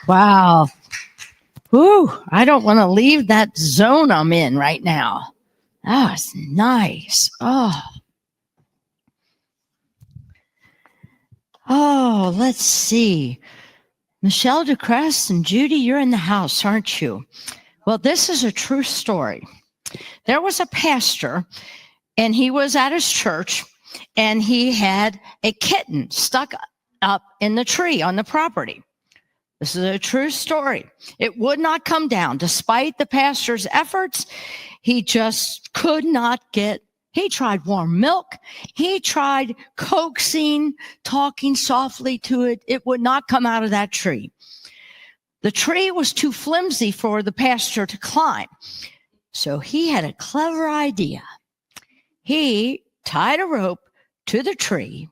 Wow. Whew, I don't want to leave that zone I'm in right now. Oh, it's nice. Oh, let's see. Michelle DeCrest and Judy, you're in the house, aren't you? Well, this is a true story. There was a pastor, and he was at his church, and he had a kitten stuck up in the tree on the property. This is a true story. It would not come down. Despite the pastor's efforts, he just could not get. He tried warm milk. He tried coaxing, talking softly to it. It would not come out of that tree. The tree was too flimsy for the pastor to climb. So he had a clever idea. He tied a rope to the tree,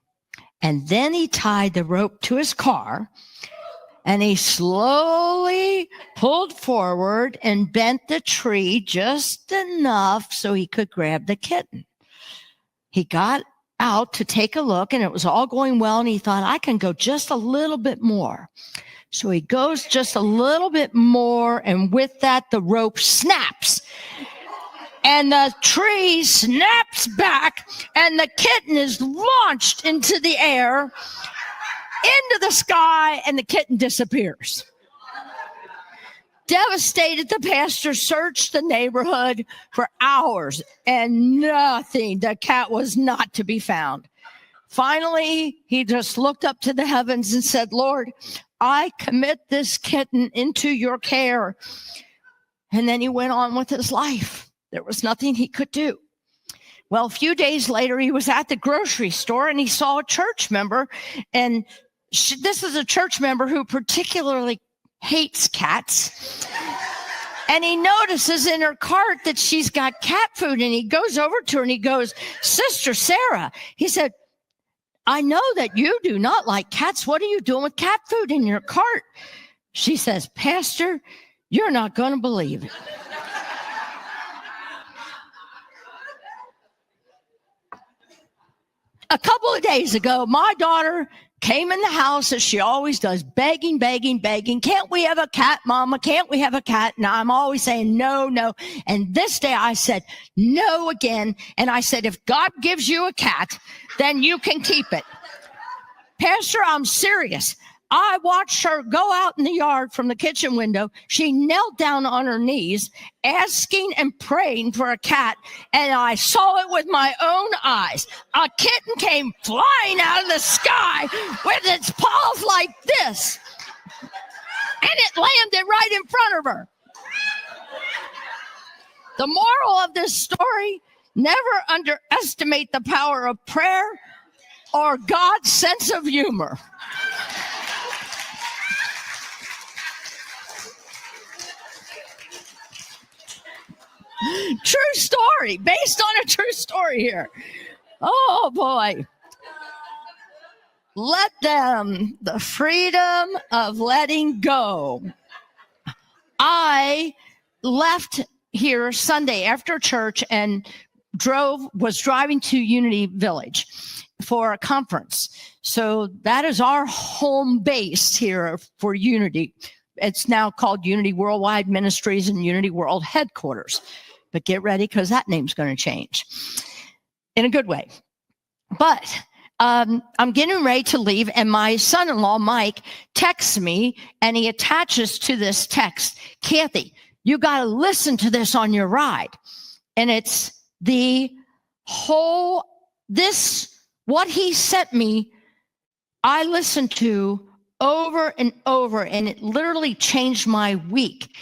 and then he tied the rope to his car, and he slowly pulled forward and bent the tree just enough so he could grab the kitten. He got out to take a look, and it was all going well, and he thought, I can go just a little bit more. So he goes just a little bit more, and with that, the rope snaps. And the tree snaps back, and the kitten is launched into the air, into the sky, and the kitten disappears. Devastated, the pastor searched the neighborhood for hours, and nothing. The cat was not to be found. Finally, he just looked up to the heavens and said, Lord, I commit this kitten into your care. And then he went on with his life. There was nothing he could do. Well, a few days later, he was at the grocery store, and he saw a church member, and this is a church member who particularly hates cats. And he notices in her cart that she's got cat food, and he goes over to her and he goes, Sister Sarah, he said, I know that you do not like cats. What are you doing with cat food in your cart? She says, Pastor, you're not going to believe it. A couple of days ago, my daughter came in the house as she always does, begging. Can't we have a cat, Mama? Can't we have a cat? And I'm always saying, no. And this day I said, no again. And I said, if God gives you a cat, then you can keep it. Pastor, I'm serious. I watched her go out in the yard from the kitchen window. She knelt down on her knees, asking and praying for a cat, and I saw it with my own eyes. A kitten came flying out of the sky with its paws like this, and it landed right in front of her. The moral of this story, never underestimate the power of prayer or God's sense of humor. True story, based on a true story here. Oh boy. Let them, the freedom of letting go. I left here Sunday after church and was driving to Unity Village for a conference. So that is our home base here for Unity. It's now called Unity Worldwide Ministries and Unity World Headquarters. But get ready, because that name's going to change in a good way. But I'm getting ready to leave, and my son-in-law, Mike, texts me, and he attaches to this text, Kathy, you got to listen to this on your ride. And it's what he sent me, I listened to over and over, and it literally changed my week.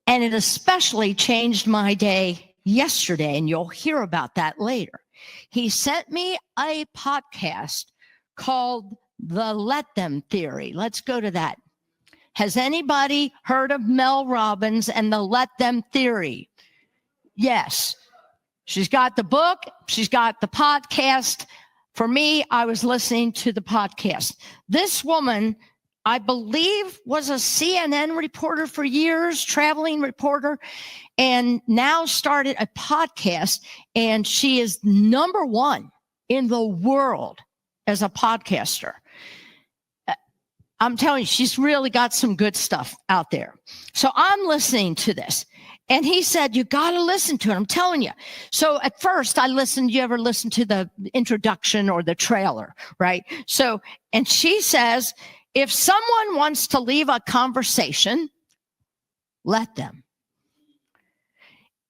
And it especially changed my day yesterday, and you'll hear about that later. He sent me a podcast called The Let Them Theory. Let's go to that. Has anybody heard of Mel Robbins and The Let Them Theory? Yes. She's got the book. She's got the podcast. For me, I was listening to the podcast. This woman, I believe, was a CNN reporter for years, traveling reporter, and now started a podcast, and she is number one in the world as a podcaster. I'm telling you, she's really got some good stuff out there. So I'm listening to this. And he said, you got to listen to it. I'm telling you. So at first I listened. You ever listen to the introduction or the trailer, right? So, and she says, if someone wants to leave a conversation, let them.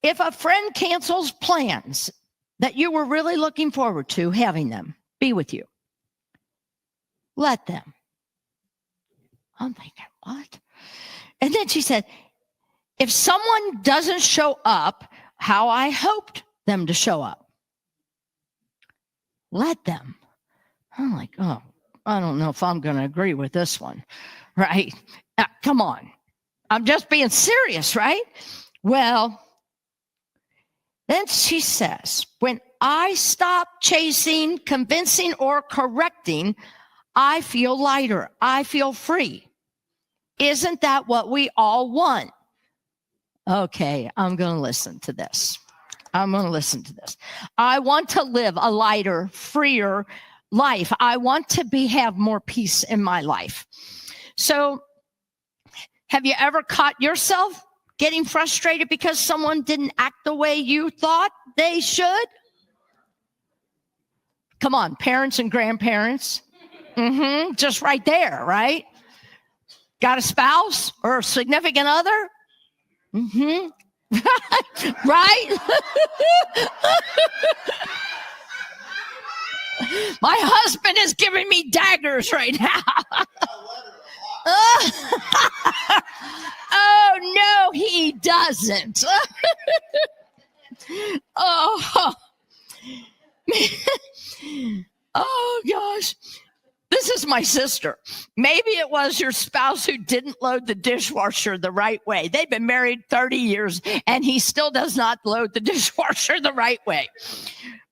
If a friend cancels plans that you were really looking forward to having them be with you, let them. I'm thinking, what? And then she said, if someone doesn't show up how I hoped them to show up, let them. I'm like, oh, I don't know if I'm going to agree with this one, right? Come on. I'm just being serious, right? Well, then she says, when I stop chasing, convincing, or correcting, I feel lighter. I feel free. Isn't that what we all want? Okay, I'm going to listen to this. I want to live a lighter, freer life. I want to have more peace in my life. So, have you ever caught yourself getting frustrated because someone didn't act the way you thought they should? Come on, parents and grandparents. Just right there, right? Got a spouse or a significant other? Right? My husband is giving me daggers right now. Oh, no, he doesn't. Oh, oh, gosh. This is my sister. Maybe it was your spouse who didn't load the dishwasher the right way. They've been married 30 years, and he still does not load the dishwasher the right way.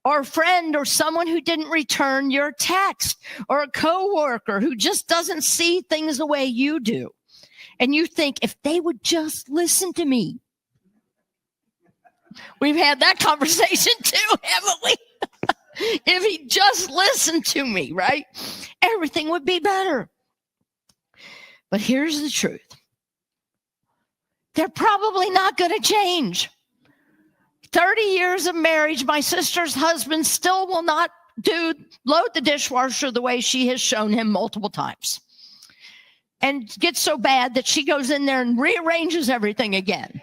Or a friend or someone who didn't return your text, or a coworker who just doesn't see things the way you do. And you think, if they would just listen to me. We've had that conversation too, haven't we? If he just listened to me, right? Everything would be better. But here's the truth. They're probably not going to change. 30 years of marriage, my sister's husband still will not load the dishwasher the way she has shown him multiple times. And gets so bad that she goes in there and rearranges everything again.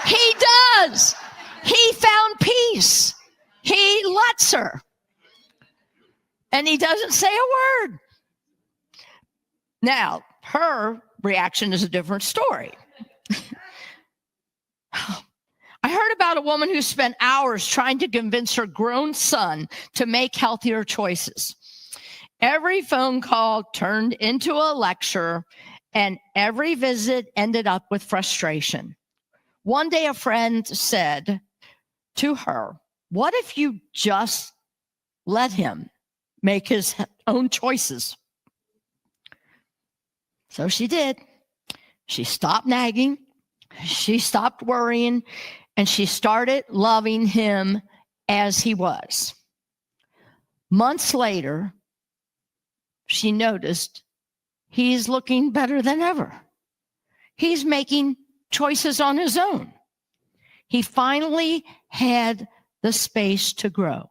He does. He found peace. He lets her. And he doesn't say a word. Now, her reaction is a different story. I heard about a woman who spent hours trying to convince her grown son to make healthier choices. Every phone call turned into a lecture, and every visit ended up with frustration. One day, a friend said to her, what if you just let him make his own choices? So she did. She stopped nagging. She stopped worrying, and she started loving him as he was. Months later, she noticed he's looking better than ever. He's making choices on his own. He finally had the space to grow.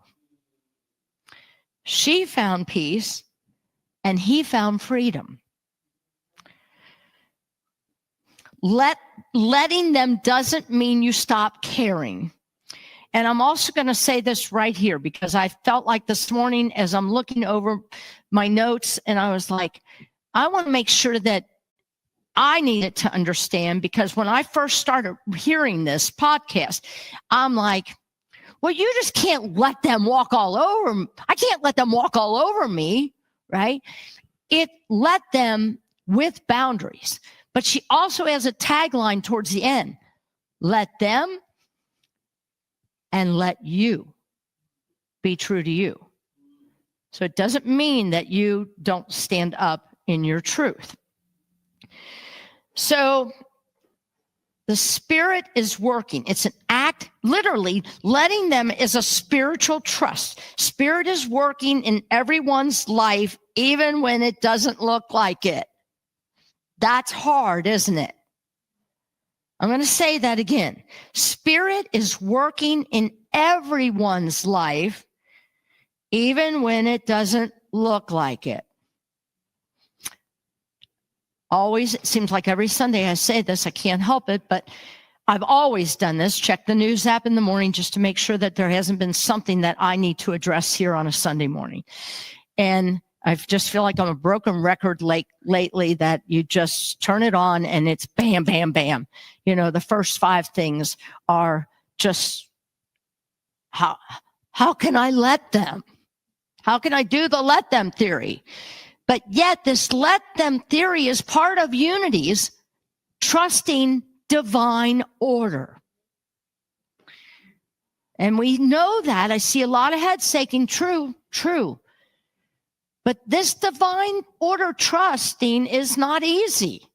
She found peace, and he found freedom. Letting them doesn't mean you stop caring. And I'm also going to say this right here, because I felt like this morning as I'm looking over my notes, and I was like, I want to make sure that I needed to understand, because when I first started hearing this podcast, I'm like, well, you just can't let them walk all over me. I can't let them walk all over me, right? It let them with boundaries. But she also has a tagline towards the end. Let them and let you be true to you. So it doesn't mean that you don't stand up in your truth. So The Spirit is working. It's an act, literally, letting them is a spiritual trust. Spirit is working in everyone's life, even when it doesn't look like it. That's hard, isn't it? I'm going to say that again. Spirit is working in everyone's life, even when it doesn't look like it. Always, it seems like every Sunday I say this, I can't help it, but I've always done this. Check the news app in the morning just to make sure that there hasn't been something that I need to address here on a Sunday morning. And I just feel like I'm a broken record lately that you just turn it on and it's bam, bam, bam. You know, the first 5 things are just, how can I let them? How can I do the let them theory? But yet this let them theory is part of Unity's trusting divine order. And we know that. I see a lot of heads shaking, true. But this divine order trusting is not easy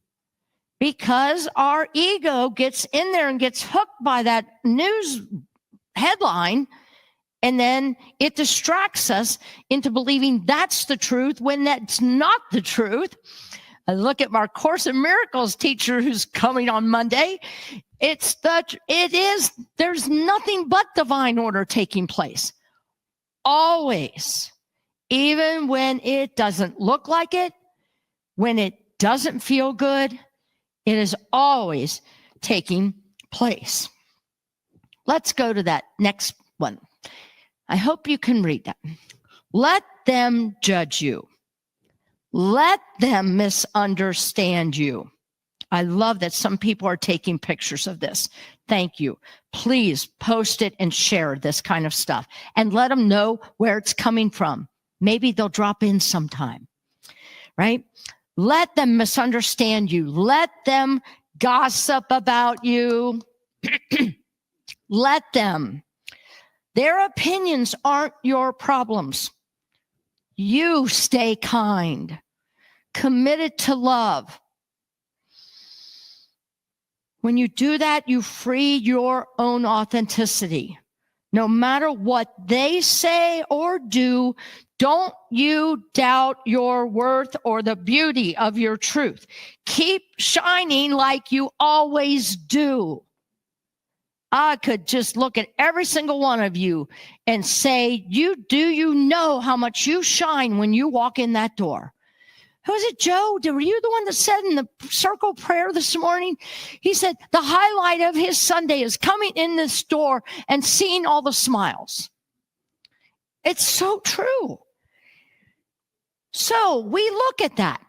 because our ego gets in there and gets hooked by that news headline. And then it distracts us into believing that's the truth when that's not the truth. I look at my Course in Miracles teacher who's coming on Monday. There's nothing but divine order taking place. Always. Even when it doesn't look like it, when it doesn't feel good, it is always taking place. Let's go to that next one. I hope you can read that. Let them judge you. Let them misunderstand you. I love that some people are taking pictures of this. Thank you. Please post it and share this kind of stuff and let them know where it's coming from. Maybe they'll drop in sometime, right? Let them misunderstand you. Let them gossip about you. Let them. Their opinions aren't your problems. You stay kind, committed to love. When you do that, you free your own authenticity. No matter what they say or do, don't you doubt your worth or the beauty of your truth. Keep shining like you always do. I could just look at every single one of you and say, do you know how much you shine when you walk in that door? Who was it, Joe? Were you the one that said in the circle prayer this morning? He said the highlight of his Sunday is coming in this door and seeing all the smiles. It's so true. So we look at that.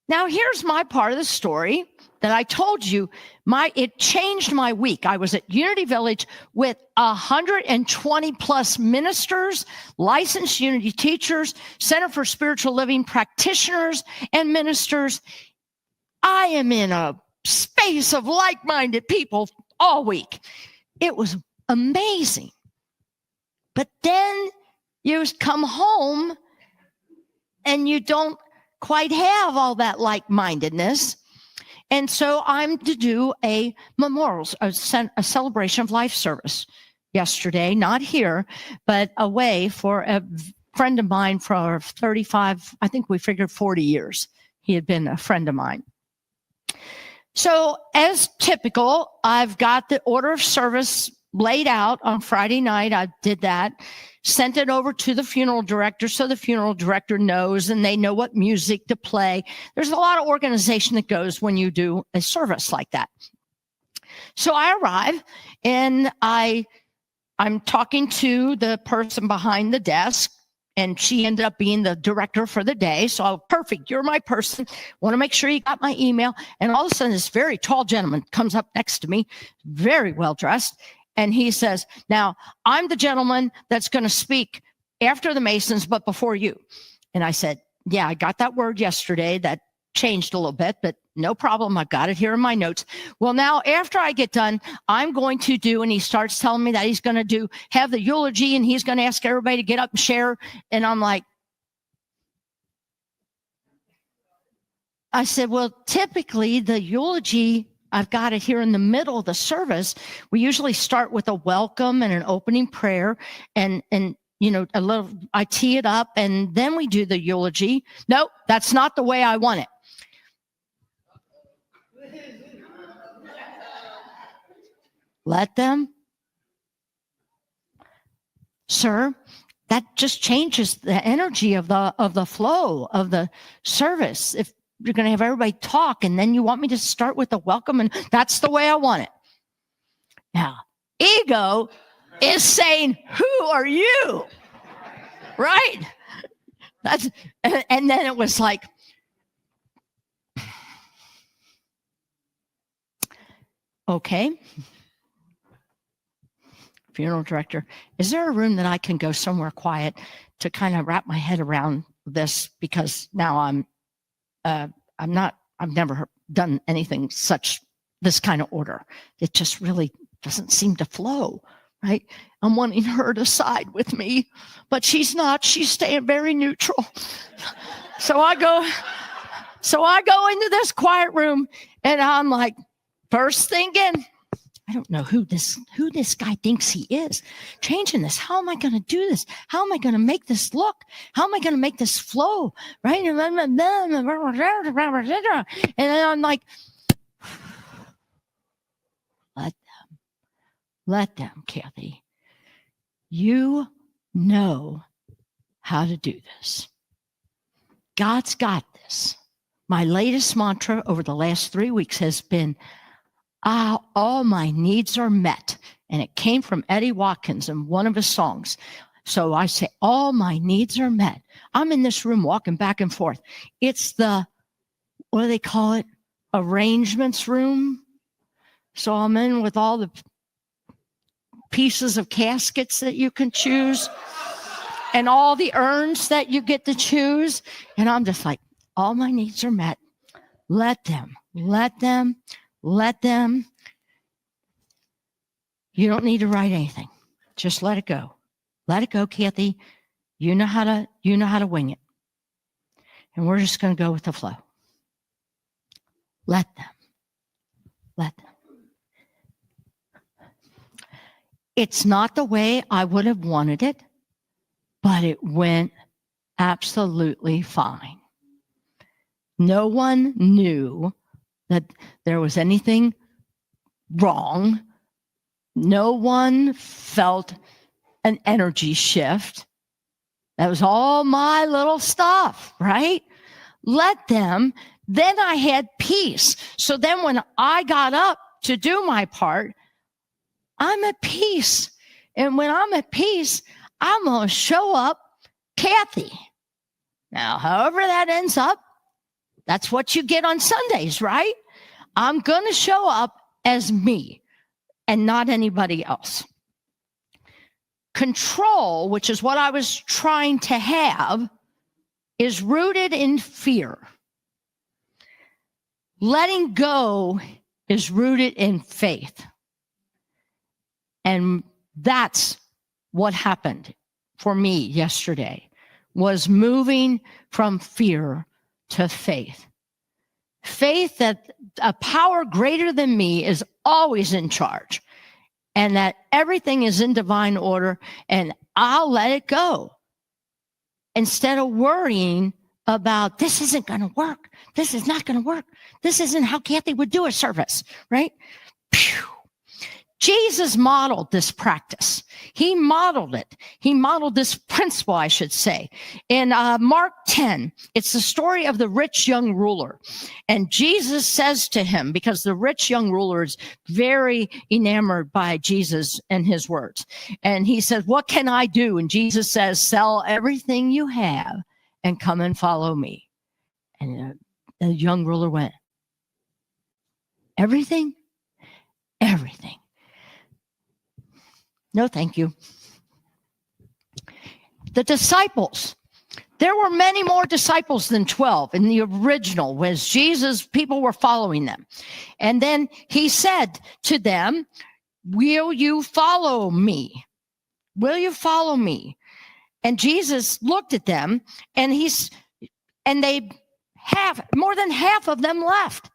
Now, here's my part of the story that I told you. It changed my week. I was at Unity Village with 120 plus ministers, licensed Unity teachers, Center for Spiritual Living practitioners and ministers. I am in a space of like-minded people all week. It was amazing. But then you come home and you don't quite have all that like-mindedness. And so I'm to do a memorial, a celebration of life service yesterday, not here, but away for a friend of mine for 35, I think we figured 40 years. He had been a friend of mine. So as typical, I've got the order of service laid out on Friday night. I did that, sent it over to the funeral director so the funeral director knows and they know what music to play. There's a lot of organization that goes when you do a service like that. So I arrive and I'm talking to the person behind the desk, and she ended up being the director for the day. So perfect, you're my person. Want to make sure you got my email. And all of a sudden, this very tall gentleman comes up next to me, very well dressed. And he says, now, I'm the gentleman that's going to speak after the Masons, but before you. And I said, yeah, I got that word yesterday. That changed a little bit, but no problem. I've got it here in my notes. Well, now, after I get done, I'm going to do, and he starts telling me that he's going to have the eulogy, and he's going to ask everybody to get up and share. And I'm like, I said, well, typically the eulogy I've got it here in the middle of the service. We usually start with a welcome and an opening prayer, and a little, I tee it up, and then we do the eulogy. Nope, that's not the way I want it. Let them. Sir, that just changes the energy of the flow of the service. If you're going to have everybody talk and then you want me to start with the welcome, and that's the way I want it. Now, ego is saying, who are you? Right? And then it was like, okay. Funeral director, is there a room that I can go somewhere quiet to kind of wrap my head around this? Because now I've never done anything this kind of order. It just really doesn't seem to flow, right? I'm wanting her to side with me, but she's not. She's staying very neutral. So I go into this quiet room, and I'm like, first thinking, I don't know who this guy thinks he is. Changing this. How am I going to do this? How am I going to make this look? How am I going to make this flow? Right? And then I'm like, let them, Kathy. You know how to do this. God's got this. My latest mantra over the last 3 weeks has been, all my needs are met. And it came from Eddie Watkins in one of his songs. So I say, all my needs are met. I'm in this room walking back and forth. It's the, what do they call it? Arrangements room. So I'm in with all the pieces of caskets that you can choose and all the urns that you get to choose. And I'm just like, all my needs are met. Let them. You don't need to write anything. Just let it go. Let it go, Kathy. You know how to wing it. And we're just going to go with the flow. Let them. It's not the way I would have wanted it, but it went absolutely fine. No one knew that there was anything wrong. No one felt an energy shift. That was all my little stuff, right? Let them. Then I had peace. So then when I got up to do my part, I'm at peace. And when I'm at peace, I'm going to show up Kathy. Now, however that ends up, that's what you get on Sundays, right? I'm going to show up as me and not anybody else. Control, which is what I was trying to have, is rooted in fear. Letting go is rooted in faith. And that's what happened for me yesterday, was moving from fear to faith. Faith that a power greater than me is always in charge and that everything is in divine order, and I'll let it go. Instead of worrying about, this isn't going to work. This is not going to work. This isn't how Kathy would do a service, right? Phew. Jesus modeled this practice. He modeled it. He modeled this principle, I should say. In Mark 10, it's the story of the rich young ruler. And Jesus says to him, because the rich young ruler is very enamored by Jesus and his words. And he says, what can I do? And Jesus says, sell everything you have and come and follow me. And the young ruler went, everything? Everything. No, thank you. The disciples. There were many more disciples than 12 in the original, was Jesus, people were following them. And then he said to them, will you follow me? Will you follow me? And Jesus looked at them, and they more than half of them left.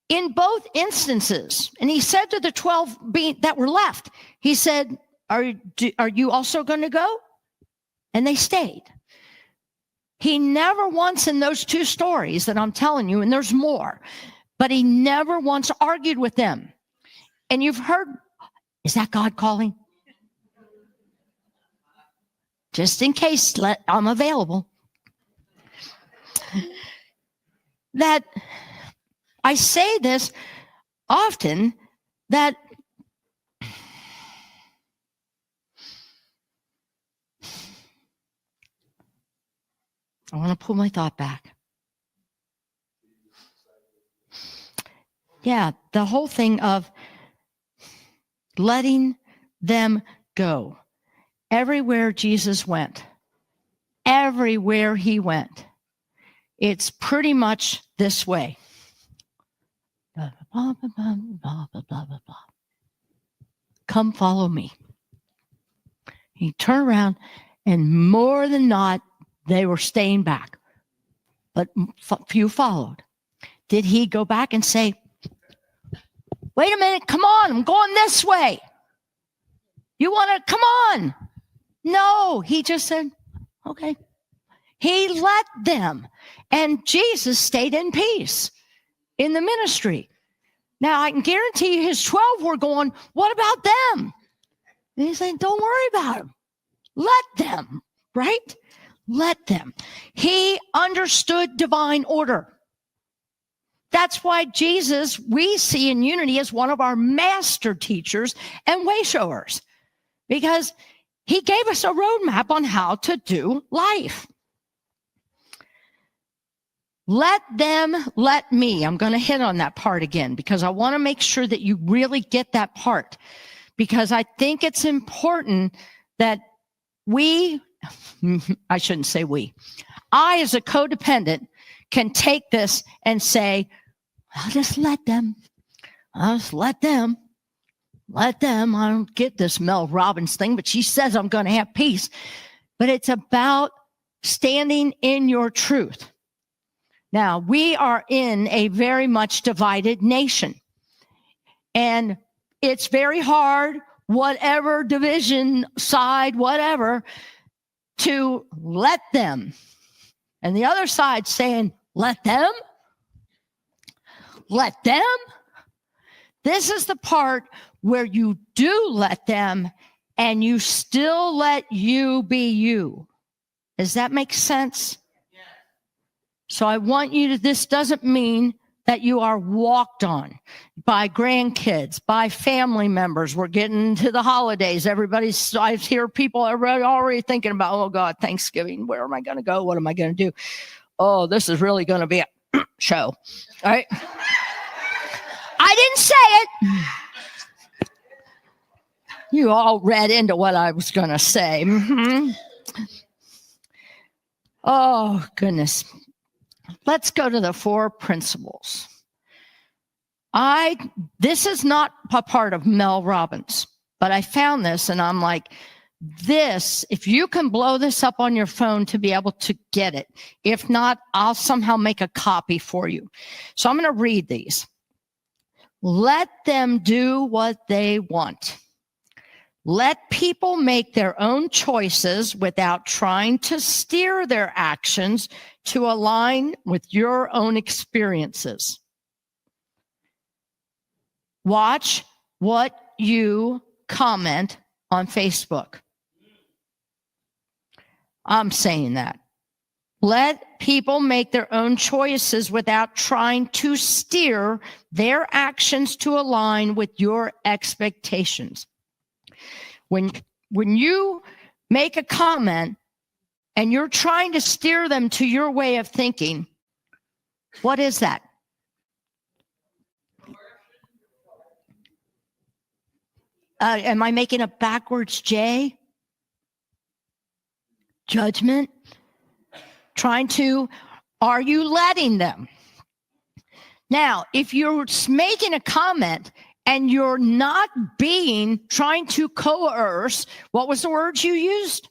in both instances. And he said to the 12 that were left, he said, are you also going to go? And they stayed. He never once in those two stories that I'm telling you, and there's more, but he never once argued with them. And you've heard, is that God calling? Just in case, I'm available. That I say this often, that I want to pull my thought back. Yeah, the whole thing of letting them go. Everywhere Jesus went, everywhere he went, it's pretty much this way. Blah, blah, blah, blah, blah, blah, blah, blah. Come follow me. He turned around, and more than not, they were staying back, but few followed. Did he go back and say, wait a minute, come on, I'm going this way. You want to, come on. No, he just said, okay. He let them, and Jesus stayed in peace in the ministry. Now, I can guarantee you his 12 were going, what about them? And he said, don't worry about them. Let them, right? Let them. He understood divine order. That's why Jesus, we see in unity as one of our master teachers and way showers, because he gave us a roadmap on how to do life. Let them, let me. I'm going to hit on that part again because I want to make sure that you really get that part, because I think it's important that I shouldn't say I as a codependent can take this and say, I'll just let them. I'll just let them. Let them. I don't get this Mel Robbins thing, but she says I'm going to have peace. But it's about standing in your truth. Now, we are in a very much divided nation. And it's very hard, whatever division, side, whatever, to let them. And the other side saying, let them? Let them? This is the part where you do let them and you still let you be you. Does that make sense? Yes. So I want you to, this doesn't mean that you are walked on by grandkids, by family members. We're getting to the holidays. I hear people already thinking about, oh God, Thanksgiving, where am I going to go? What am I going to do? Oh, this is really going to be a show. All right. I didn't say it. You all read into what I was going to say. Mm-hmm. Oh, goodness. Let's go to the 4 principles. This is not a part of Mel Robbins, but I found this and I'm like, this, if you can blow this up on your phone to be able to get it. If not, I'll somehow make a copy for you. So I'm going to read these. Let them do what they want. Let people make their own choices without trying to steer their actions to align with your own experiences. Watch what you comment on Facebook. I'm saying that. Let people make their own choices without trying to steer their actions to align with your expectations. When you make a comment and you're trying to steer them to your way of thinking, what is that? Am I making a backwards J? Judgment? Are you letting them? Now, if you're making a comment and you're not trying to coerce, what was the word you used?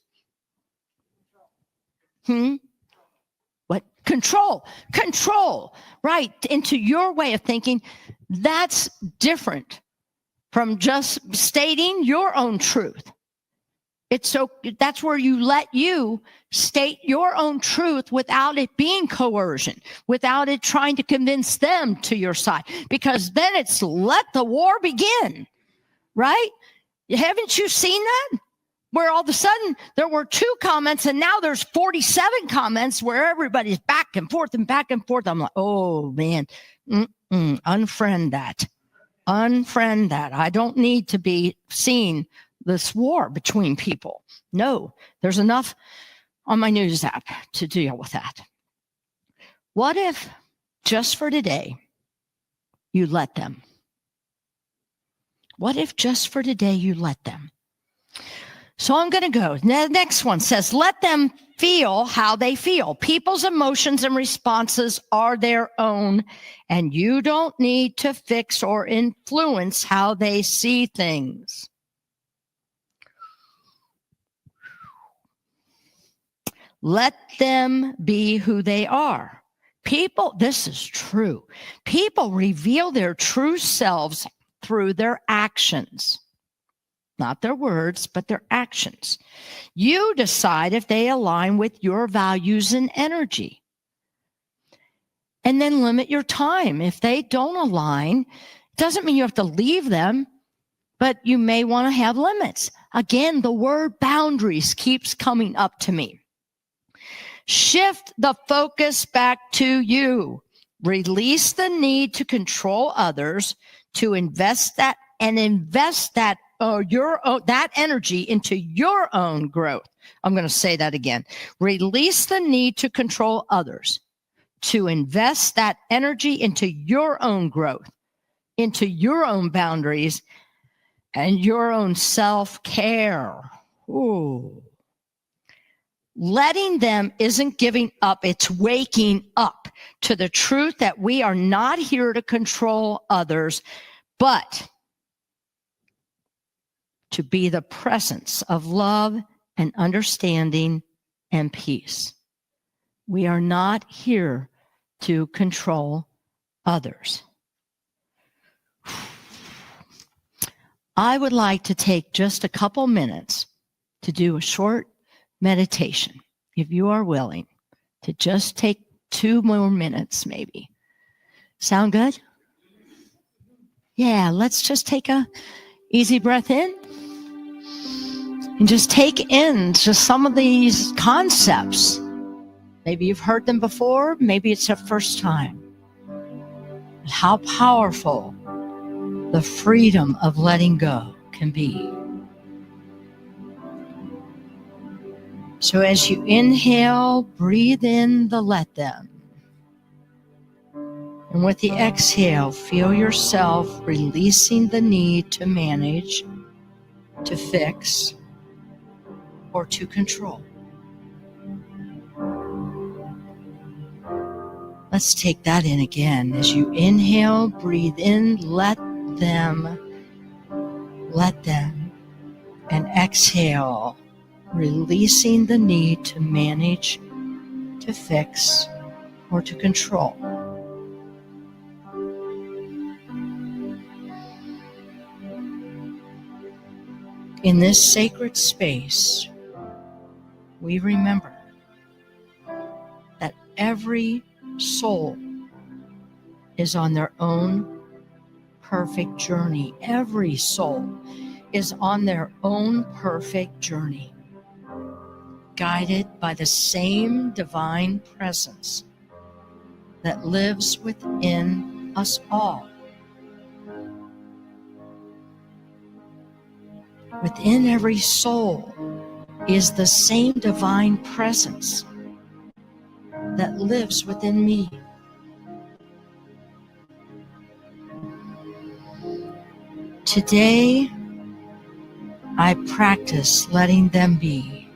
What? control, right, into your way of thinking. That's different from just stating your own truth. That's where you let you state your own truth without it being coercion, without it trying to convince them to your side, because then it's let the war begin, right? Haven't you seen that? Where all of a sudden there were 2 comments and now there's 47 comments where everybody's back and forth and back and forth. I'm like, oh man, unfriend that. Unfriend that. I don't need to be seeing this war between people. No, there's enough on my news app to deal with that. What if just for today you let them? What if just for today you let them? So I'm going to go. The next one says, let them feel how they feel. People's emotions and responses are their own, and you don't need to fix or influence how they see things. Let them be who they are. People, this is true. People reveal their true selves through their actions. Not their words, but their actions. You decide if they align with your values and energy. And then limit your time. If they don't align, it doesn't mean you have to leave them, but you may want to have limits. Again, the word boundaries keeps coming up to me. Shift the focus back to you. Release the need to control others, to invest that that energy into your own growth. I'm going to say that again. Release the need to control others, to invest that energy into your own growth, into your own boundaries, and your own self-care. Ooh. Letting them isn't giving up, it's waking up to the truth that we are not here to control others, but to be the presence of love and understanding and peace. We are not here to control others. I would like to take just a couple minutes to do a short meditation, if you are willing to just take 2 more minutes maybe. Sound good? Yeah, let's just take a easy breath in and just take in just some of these concepts. Maybe you've heard them before, maybe it's the first time. But how powerful the freedom of letting go can be. So as you inhale, breathe in the let them. And with the exhale, feel yourself releasing the need to manage, to fix, or to control. Let's take that in again. As you inhale, breathe in, let them, and exhale, releasing the need to manage, to fix, or to control. In this sacred space, we remember that every soul is on their own perfect journey. Every soul is on their own perfect journey, guided by the same divine presence that lives within us all. Within every soul is the same divine presence that lives within me. Today, I practice letting them be.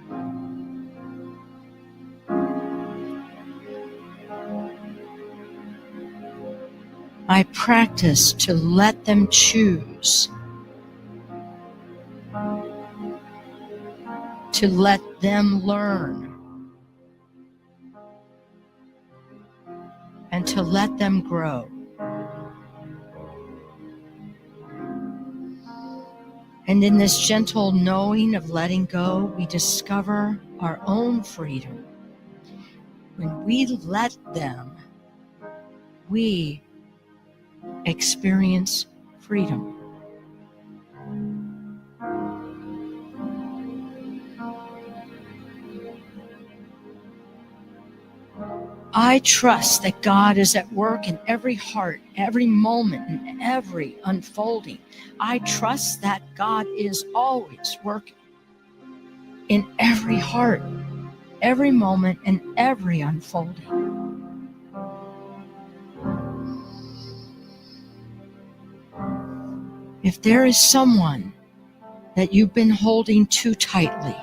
I practice to let them choose, to let them learn, and to let them grow. And in this gentle knowing of letting go, we discover our own freedom. When we let them, we experience freedom. I trust that God is at work in every heart, every moment, and every unfolding. I trust that God is always working in every heart, every moment, and every unfolding. If there is someone that you've been holding too tightly,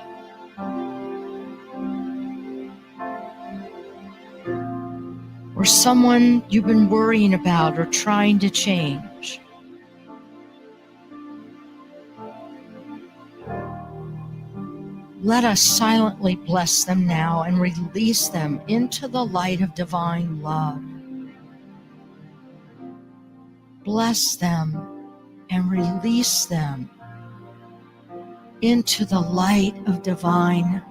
or someone you've been worrying about or trying to change, let us silently bless them now and release them into the light of divine love. Bless them and release them into the light of divine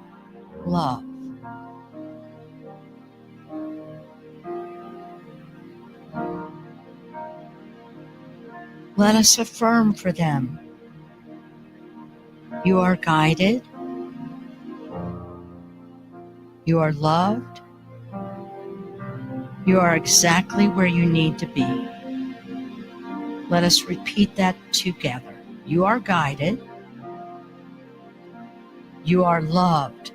love. Let us affirm for them, you are guided, you are loved, you are exactly where you need to be. Let us repeat that together. You are guided, you are loved,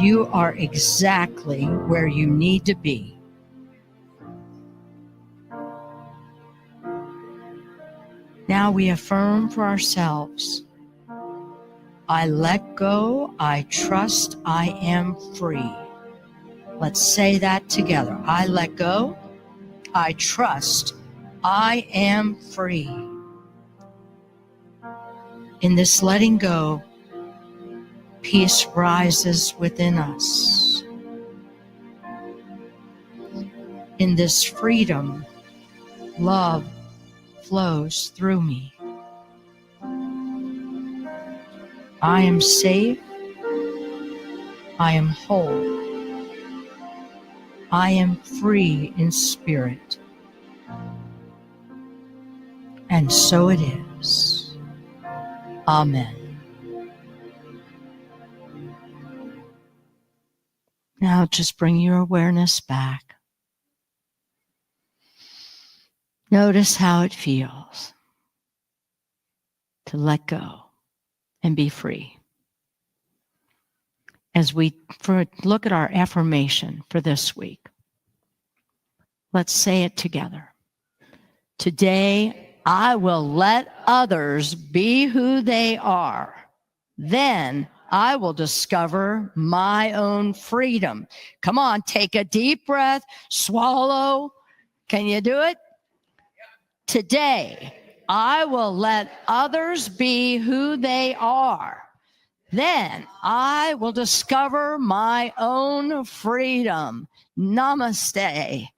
you are exactly where you need to be. Now we affirm for ourselves, I let go, I trust, I am free. Let's say that together. I let go, I trust, I am free. In this letting go, peace rises within us. In this freedom, love flows through me. I am safe. I am whole. I am free in spirit. And so it is. Amen. Now just bring your awareness back. Notice how it feels to let go and be free. As we look at our affirmation for this week, let's say it together. Today, I will let others be who they are. Then I will discover my own freedom. Come on, take a deep breath, swallow. Can you do it? Today, I will let others be who they are. Then I will discover my own freedom. Namaste.